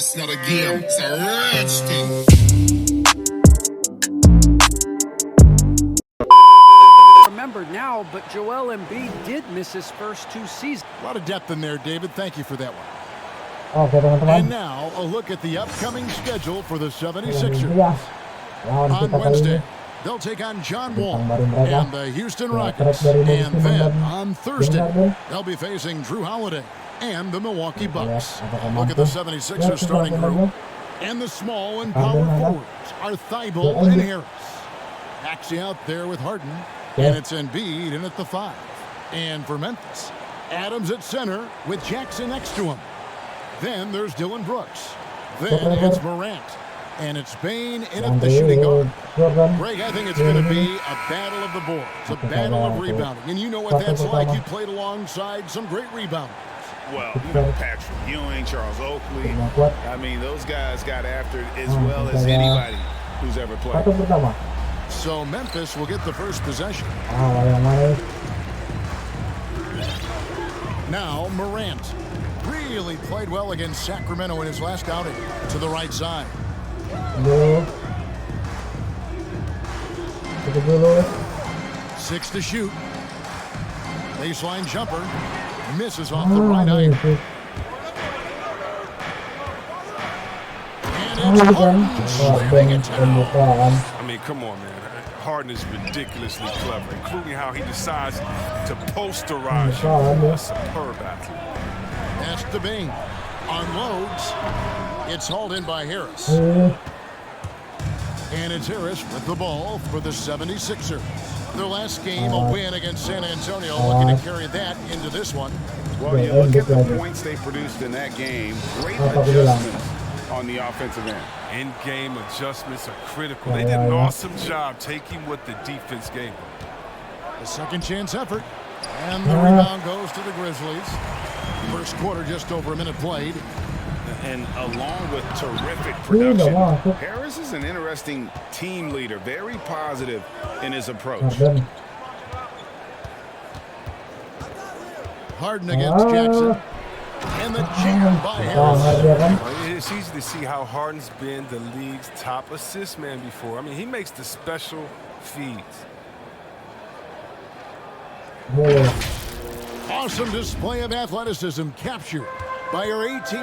It's not a game, it's a rich thing. Remember now, but Joel Embiid did miss his first 2 seasons. A lot of depth in there, David. Thank you for that one. Oke teman-teman. And now a look at the upcoming schedule for the 76ers. Lawan On kita kali Wednesday, ini. they'll take on John Wall Bintang baru mereka. and the Houston Ya, Rockets. trade dari And Memphis then dan on Thursday, Denver. they'll be facing Drew Holiday and the Milwaukee Bucks. apakah Look at the mampu? 76ers Ya, starting teman-teman. group. And the small and power forwards are Thibault Ya, and Embiid. Harris. Maxey out there with Harden. Ya. And it's Embiid in at the 5. And for Memphis, Adams at center with Jackson next to him. Then there's Dylan Brooks. Then it's Morant. And it's Bane in at the shooting guard. Greg, I think it's going to be a battle of the boards, a battle of rebounding. And you know what that's like. You played alongside some great rebounders. Well, you know, Patrick Ewing, Charles Oakley. I mean, those guys got after it as well as anybody who's ever played. Satu pertama. So Memphis will get the first possession. Yang manis. Now Morant really played well against Sacramento in his last outing. To the right side. Dulu. Cukup dulu. 6 to shoot. Baseline jumper. Misses off the right eye. And it's Harden slamming it down. I mean, come on, man. Harden is ridiculously clever, including how he decides to posterize you. A superb athlete. That's the Bing. Unloads. It's hauled in by Harris. And it's Harris with the ball for the 76ers. Their last game, a win against San Antonio, looking to carry that into this one. Well, you look at the points they produced in that game. Great adjustments on the offensive end. In-game adjustments are critical. They did an awesome job taking what the defense gave them. A second chance effort. And the rebound goes to the Grizzlies. First quarter, just over a minute played. And along with terrific production, Harris is an interesting team leader, very positive in his approach. Harden against Jackson. And the jam by Harris. It's easy to see how Harden's been the league's top assist man before. I mean, he makes the special feeds. Awesome display of athleticism captured by our AT&T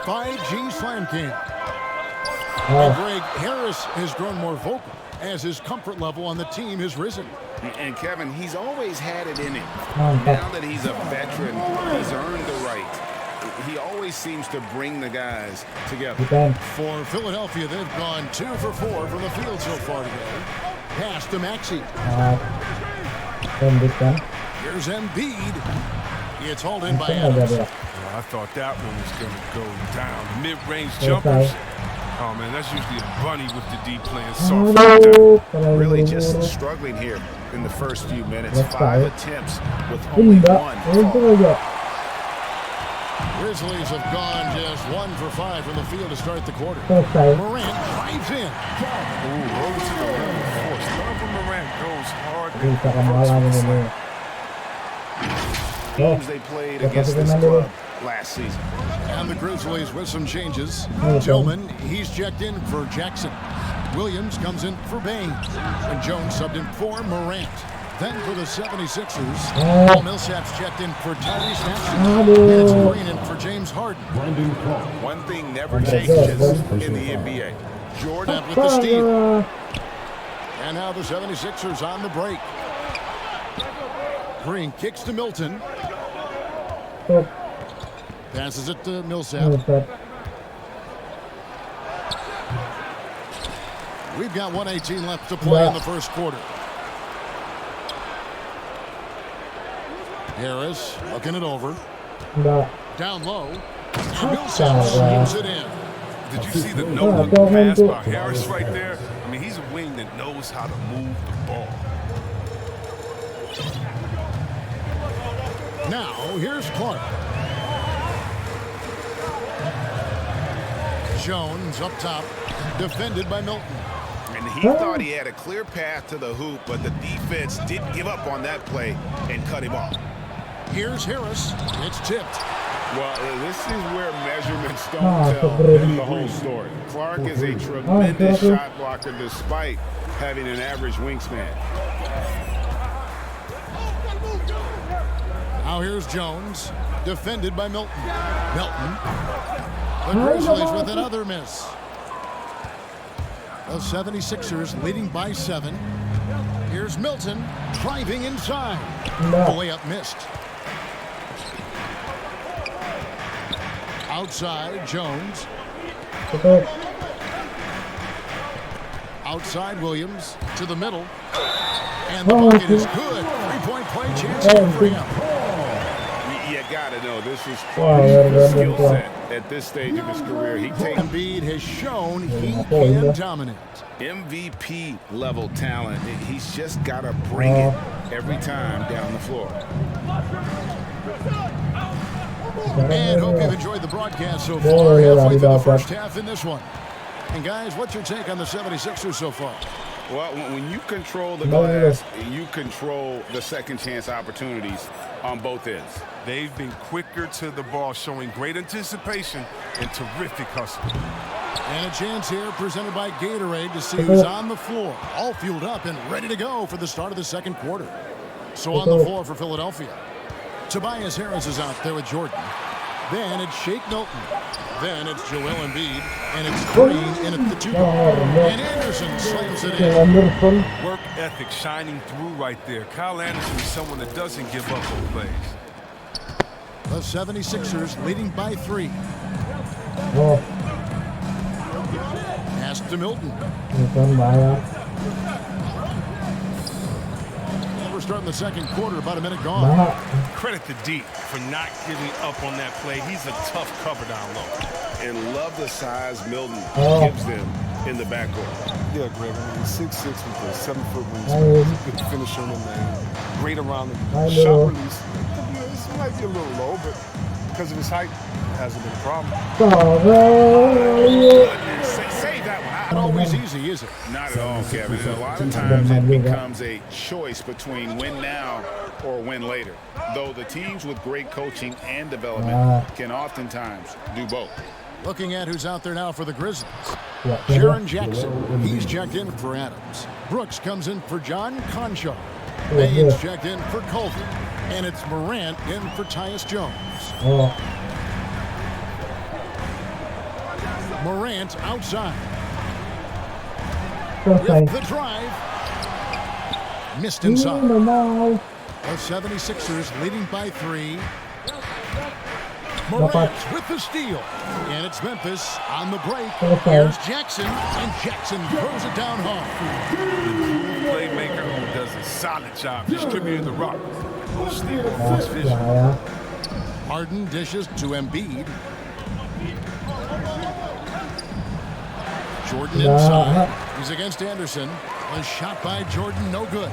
5G Slam Cam. And Greg, Harris has grown more vocal as his comfort level on the team has risen. And Kevin, he's always had it in him. Now that he's a veteran, he's earned the right. He always seems to bring the guys together. For Philadelphia, they've gone 2 for 4 from the field so far today. Pass to Maxey. Here's Embiid. It's hauled in by Adams. I thought that one was going to go down. Mid-range jumpers. Oh, man, that's usually a bunny with the deep playing soft like that. Really just struggling here in the first few minutes. 5 attempts with only 1 fall. Grizzlies have gone just 1 for 5 from the field to start the quarter. Morant drives in. Ooh, over to the rim of force. Love when Morant goes hard. Games they played against this club last season. And the Grizzlies with some changes. Tillman, he's checked in for Jackson. Williams comes in for Bane. And Jones subbed in for Morant. Then for the 76ers, Paul Millsap's checked in for Tyrese Maxey. And it's Green in for James Harden. One thing never changes in the NBA. Jordan with the steal. And now the 76ers on the break. Green kicks to Milton. Passes it to Millsap. We've got 1:18 left to play in the first quarter. Harris looking it over. Down low. And Millsap slams it in. Did you see the no-look pass by Harris right there? I mean, he's a wing that knows how to move the ball. Now, here's Clark. Jones up top, defended by Milton. And he thought he had a clear path to the hoop, but the defense didn't give up on that play and cut him off. Here's Harris. It's tipped. Well, this is where measurements don't tell the whole story. Clark is a tremendous shot blocker despite having an average wingspan. Now here's Jones, defended by Milton. Milton. The Grizzlies with another miss. The 76ers leading by 7. Here's Milton driving inside. The layup missed. Outside, Jones. Outside, Williams to the middle. And the bucket is good. Three-point play chance here for him. You got to know this is Clark's skill set at this stage of his career. Embiid has shown he can dominate. MVP level talent. He's just got to bring it every time down the floor. And hope you've enjoyed the broadcast so far. Halfway through the first half in this one. And guys, what's your take on the 76ers so far? Well, when you control the glass, you control the second chance opportunities on both ends. They've been quicker to the ball, showing great anticipation and terrific hustle. And a chance here presented by Gatorade to see who's on the floor, all fueled up and ready to go for the start of the second quarter. So on the floor for Philadelphia, Tobias Harris is out there with Jordan. Then it's Shake Milton. Then it's Joel Embiid. And it's Green in at the 2-guard. And Anderson slams it in. Work ethic shining through right there. Kyle Anderson is someone that doesn't give up on plays. The 76ers leading by 3. Pass to Milton. We're starting the second quarter, about a minute gone. Credit to D for not giving up on that play. He's a tough cover down low. And love the size Milton gives them in the backcourt. Yeah, Greg. I mean, 6'6" with a 7-foot wingspan. Good finish on the lane. Great around the shot release. This might be a little low, but because of his height, it hasn't been a problem. Save that one. Not always easy, is it? Not at all, Kevin. A lot of times it becomes a choice between win now or win later. Though the teams with great coaching and development can oftentimes do both. Looking at who's out there now for the Grizzlies. Jaren Jackson, he's checked in for Adams. Brooks comes in for John Conchar. Baines checked in for Culver. And it's Morant in for Tyus Jones. Morant outside. With the drive. Missed inside. The 76ers leading by 3. Morant with the steal. And it's Memphis on the break. Here's Jackson. And Jackson throws it down hard. The playmaker who does a solid job distributing the rock. No steal on first vision. Harden dishes to Embiid. Jordan inside. He's against Anderson. A shot by Jordan, no good.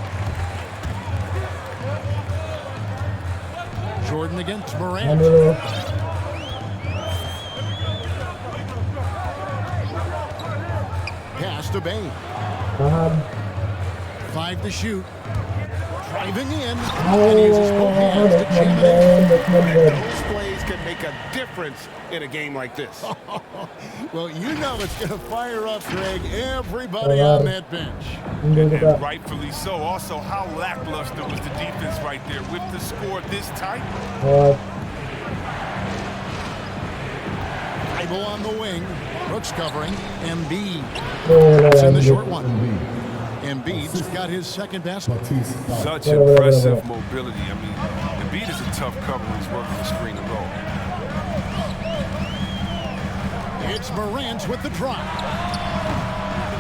Jordan against Morant. Pass to Bain. 5 to shoot. Driving in. And he uses both hands to jam it in. Those plays can make a difference in a game like this. Well, you know it's going to fire up, Greg, everybody on that bench. And rightfully so. Also, how lackluster was the defense right there with the score this tight? Bible on the wing. Brooks covering. Embiid. That's in the short one. Embiid's got his second basket. Such impressive mobility. I mean, Embiid is a tough cover when he's working the screen and roll. It's Morant with the drive.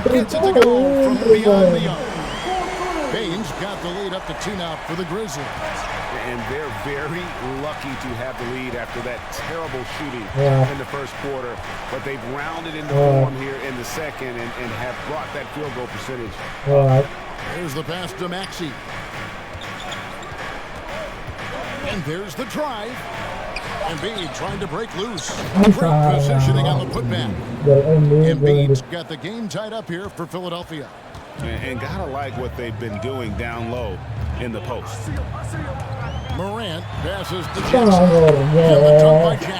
Gets it to go from beyond the arc. Baines got the lead up to 2 now for the Grizzlies. And they're very lucky to have the lead after that terrible shooting in the first quarter. But they've rounded into form here in the second and have brought that field goal percentage. There's the pass to Maxey. And there's the drive. Embiid trying to break loose. Great positioning on the putback. Embiid's got the game tied up here for Philadelphia. And gotta like what they've been doing down low in the post. Morant passes to Jackson. And the jump by Jackson.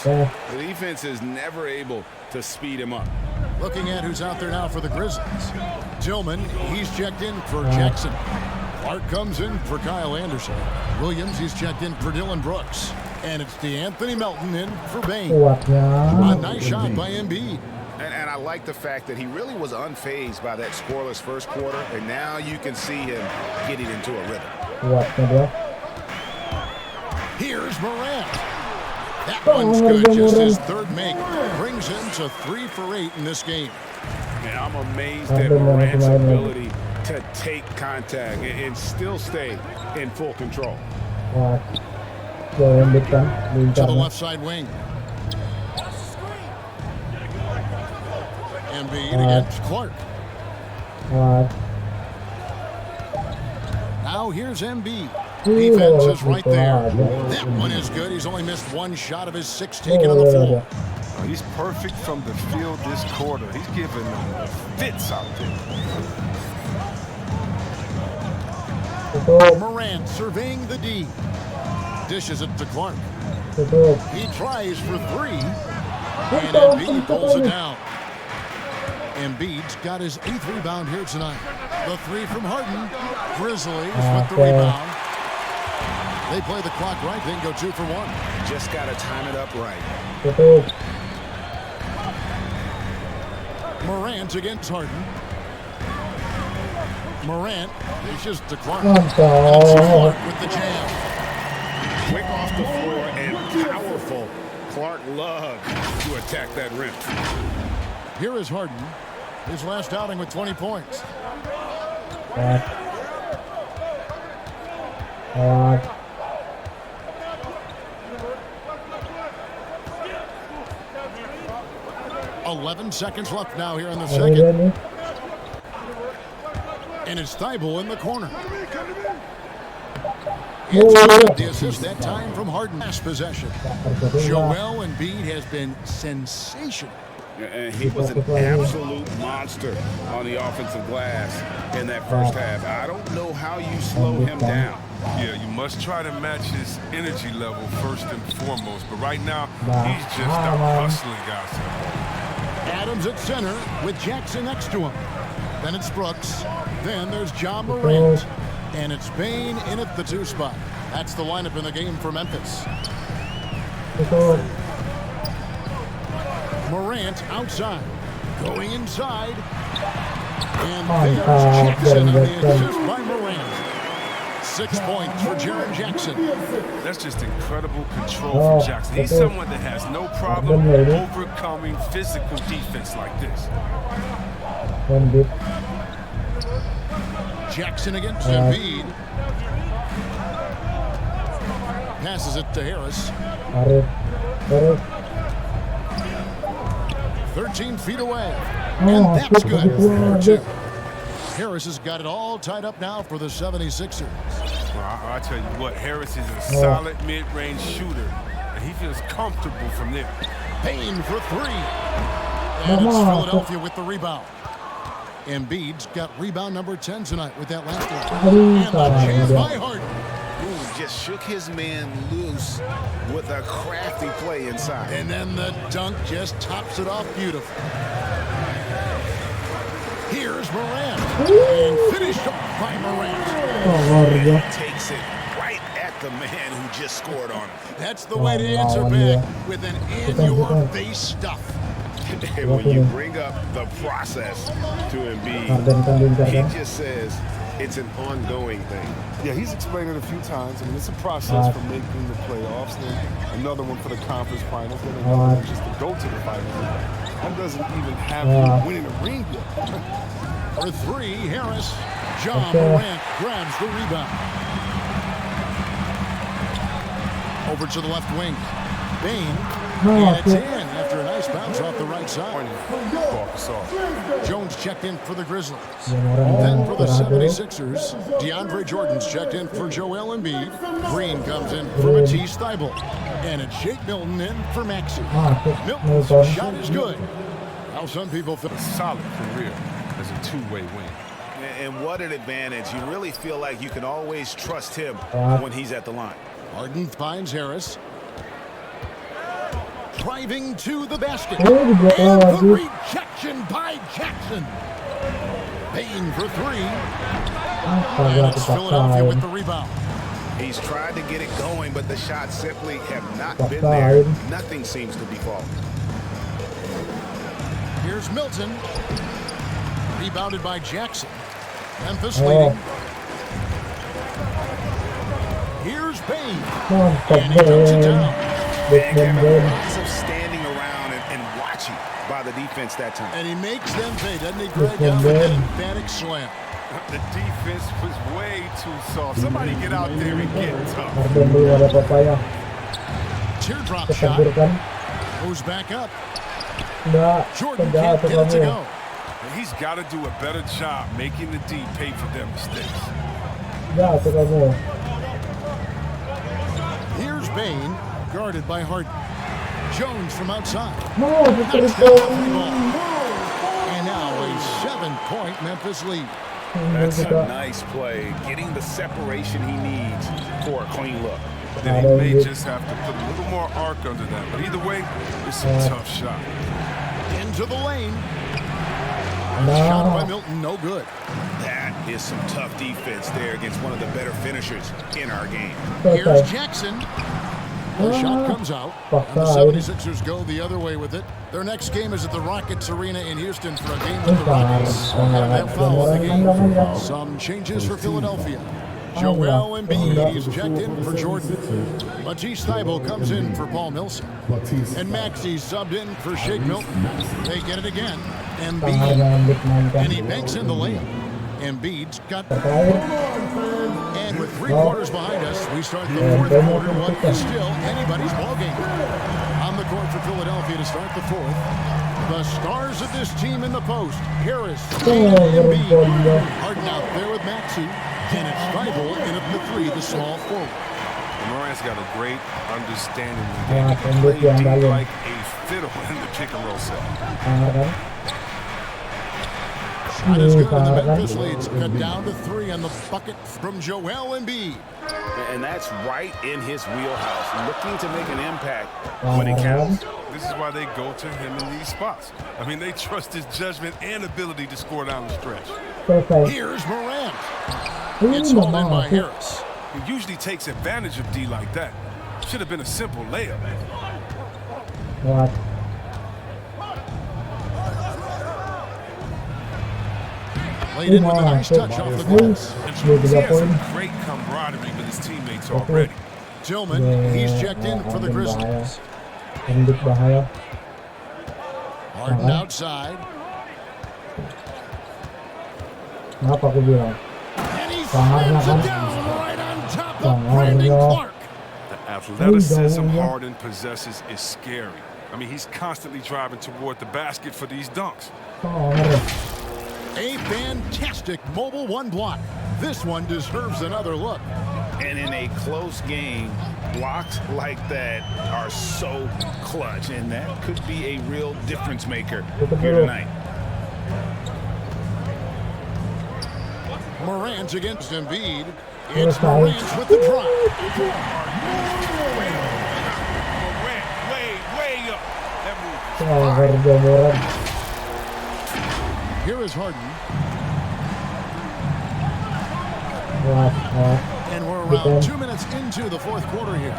The defense is never able to speed him up. Looking at who's out there now for the Grizzlies. Tillman, he's checked in for Jackson. Clark comes in for Kyle Anderson. Williams, he's checked in for Dylan Brooks. And it's DeAnthony Melton in for Bain. A nice shot by Embiid. And I like the fact that he really was unfazed by that scoreless first quarter, and now you can see him getting into a rhythm. Here's Morant. That one's good, just his third make. Brings him to 3 for 8 in this game. And I'm amazed at Morant's ability to take contact and still stay in full control. To the left side wing. Embiid against Clark. Now here's Embiid. Defense is right there. That one is good. He's only missed 1 shot of his 6 taken on the floor. He's perfect from the field this quarter. He's giving them fits out there. Morant surveying the D. Dishes it to Clark. He tries for 3. And Embiid pulls it down. Embiid's got his 8th rebound here tonight. The 3 from Harden. Grizzlies with the rebound. They play the clock right, then go 2 for 1. Just got to time it up right. Morant against Harden. Morant dishes to Clark. Clark with the jam. Quick off the floor and powerful. Clark loved to attack that rim. Here is Harden. His last outing with 20 points. 11 seconds left now here in the second. And it's Thibault in the corner. It's the assist that time from Harden. Last possession. Joel Embiid has been sensational. And he was an absolute monster on the offensive glass in that first half. I don't know how you slow him down. Yeah, you must try to match his energy level first and foremost. But right now, he's just out hustling guys. Adams at center with Jackson next to him. Then it's Brooks. Then there's John Morant. And it's Bain in at the 2 spot. That's the lineup in the game for Memphis. Morant outside. Going inside. And there's Jackson on the assist by Morant. 6 points for Jaren Jackson. That's just incredible control from Jackson. He's someone that has no problem overcoming physical defense like this. Jackson against Embiid. Passes it to Harris. 13 feet away. And that's good for 2. Harris has got it all tied up now for the 76ers. Well, I tell you what, Harris is a solid mid-range shooter, and he feels comfortable from there. Payne for 3. And it's Philadelphia with the rebound. Embiid's got rebound number 10 tonight with that last one. And the chance by Harden. Ooh, just shook his man loose with a crafty play inside. And then the dunk just tops it off beautifully. Here's Morant. And finished off by Morant. He takes it right at the man who just scored on him. That's the way to answer back with an in-your-face stuff. And when you bring up the process to Embiid, he just says it's an ongoing thing. Yeah, he's explained it a few times. I mean, it's a process from making the playoffs, then another one for the conference finals, then another one just to go to the finals. That doesn't even have him winning a ring yet. For 3, Harris. John Morant grabs the rebound. Over to the left wing. Bain. And it's in after a nice bounce off the right side. Jones checked in for the Grizzlies. Then for the 76ers, DeAndre Jordan's checked in for Joel Embiid. Green comes in for Matisse Thybulle. And it's Shake Milton in for Maxey. Milton's shot is good. Now some people feel a solid career as a two-way win. And what an advantage. You really feel like you can always trust him when he's at the line. Harden finds Harris. driving to the basket. Oh, dibuka And the lagi. rejection by Jackson. Payne for three. Astaga, And it's Philadelphia with the dipaksain. rebound. He's tried to get it going, but the shots simply have not been there. Paksain. Nothing seems to be falling. Here's Milton. Rebounded by Jackson. Memphis Oh, leading. Here's Payne. mantap And he comes it Ben. down. Big And man Kevin, Ben. lots of standing around and watching by the defense that time. And he makes them pay, doesn't he, Greg? Big Down with that man. emphatic slam. The defense was way too soft. Somebody get out there and get tough. Harden dulu ada papaya. Teardrop shot. Ketabur kan? Goes back up. Enggak, Jordan enggak can't tuh get it to kamu. go. And he's got to do a better job making the D pay for their mistakes. Enggak tuh kamu. Here's Payne, guarded by Harden. Jones from outside. No, Knocks betul down the itu. free ball. And now a 7-point Memphis lead. That's a nice play, getting the separation he needs for a clean look. Then he may just have to put a little more arc under that. But either way, it's a tough shot. Into the lane. And the shot by Milton, no good. That is some tough defense there against one of the better finishers in our game. Here's Jackson. The shot comes out, and the 76ers go the other way with it. Their next game is at the Rockets Arena in Houston for a game with the Rockets. We'll have that following the game. Some changes for Philadelphia. Joel Embiid, he's checked in for Jordan. Matisse Thybulle comes in for Paul Millsap. And Maxey subbed in for Shake Milton. They get it again. Embiid, and he banks in the layup. Embiid's got. And with 3 quarters behind us, we start the 4th quarter. What is still anybody's ballgame. On the court for Philadelphia to start the 4th. The stars of this team in the post. Harris, and Embiid. Harden out there with Maxey. And it's Thybulle in at the 3, the small forward. Morant's got a great understanding of the game. He can play D like a fiddle in the pick and roll set. Shot is good, and the Memphis leads cut down to 3 on the bucket from Joel Embiid. And that's right in his wheelhouse, looking to make an impact when it counts. This is why they go to him in these spots. I mean, they trust his judgment and ability to score down the stretch. Here's Morant. It's hauled in by Harris. He usually takes advantage of D like that. Should have been a simple layup. What? Laid in with a nice touch off the glass. He has some great camaraderie with his teammates already. Tillman, he's checked in for the Grizzlies. Embiid bahaya. Harden outside. Kenapa aku bilang? And he slams it down right on top of Brandon Clark. The athleticism Harden possesses is scary. I mean, he's constantly driving toward the basket for these dunks. A fantastic mobile 1 block. This one deserves another look. And in a close game, blocks like that are so clutch, and that could be a real difference maker here tonight. Morant against Embiid. It's Morant with the drop. Way up. That move. Here is Harden. And we're around 2 minutes into the 4th quarter here.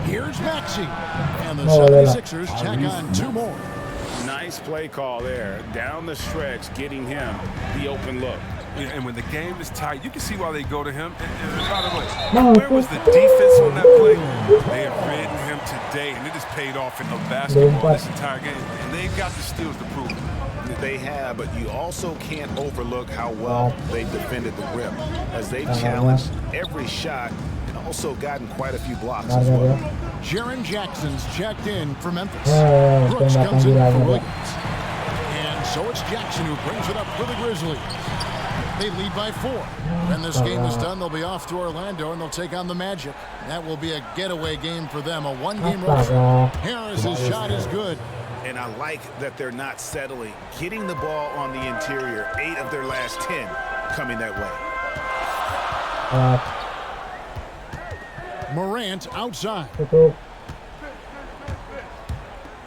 Here's Maxey. And the 76ers tack on 2 more. Nice play call there. Down the stretch, getting him the open look. And when the game is tight, you can see why they go to him. And by the way, where was the defense on that play? They have ridden him today, and it has paid off in the basketball this entire game. And they've got the steals to prove it. They have, but you also can't overlook how well they defended the rim, as they've challenged every shot and also gotten quite a few blocks as well. Jaren Jackson's checked in for Memphis. Brooks comes in for Williams. And so it's Jackson who brings it up for the Grizzlies. They lead by 4. When this game is done, they'll be off to Orlando, and they'll take on the Magic. That will be a getaway game for them, a 1-game road trip. Harris's shot is good. And I like that they're not settling, getting the ball on the interior. 8 of their last 10 coming that way. Morant outside.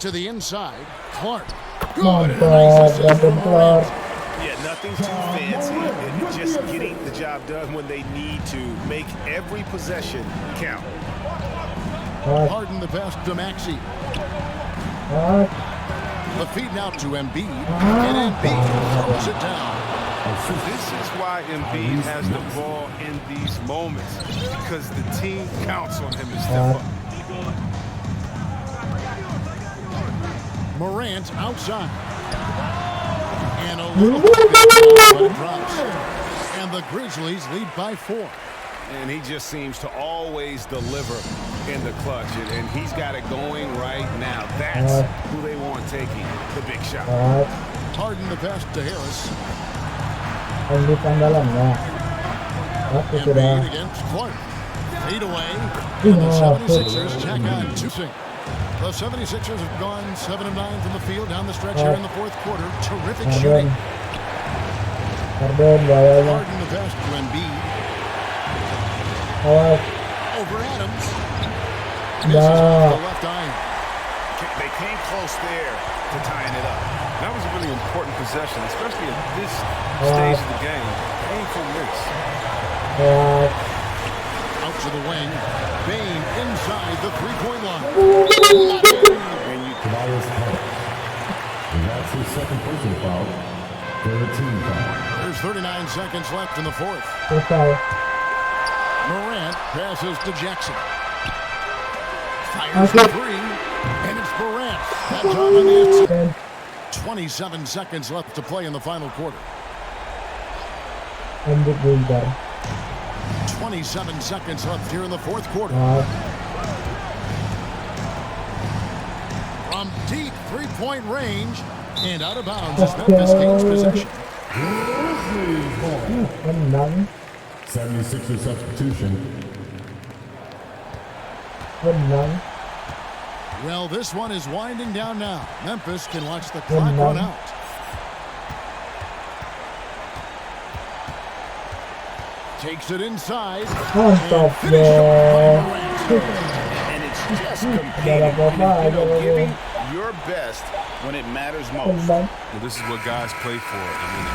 to the inside. Clark. Good. And a nice assist from Morant. Yeah, nothing's too fancy. It's just getting the job done when they need to. Make every possession count. Harden the pass to Maxey. The feed now to Embiid. And Embiid throws it down. This is why Embiid has the ball in these moments, because the team counts on him to step up. Morant outside. And a little bit but it drops. And the Grizzlies lead by 4. And he just seems to always deliver in the clutch. And he's got it going right now. That's who they want taking the big shot. Harden the pass to Harris. Embiid ang dalamnya. Oke, sudah. Embiid against Clark. Fade away. And the 76ers tack on 2. The 76ers have gone 7 of 9 from the field down the stretch here in the fourth quarter. Terrific shooting. Harden bahayanya. Harden the pass to Embiid. Over Adams. Misses off the left eye. They came close there to tying it up. That was a really important possession, especially at this stage of the game. Painful miss. Out to the wing. Bane inside the three-point line. And you That's his second personal foul. 13 foul. There's 39 seconds left in the fourth. Morant passes to Jackson. Fires the three. And it's Morant. That time on the inside. 27 seconds left to play in the final quarter. 27 seconds left here in the fourth quarter. From deep three-point range and out of bounds as Memphis gains possession. 76er substitution. Well, this one is winding down now. Memphis can watch the clock run out. Takes it inside. And it's just competing. Giving your best when it matters most. Well, this is what guys play for. And when the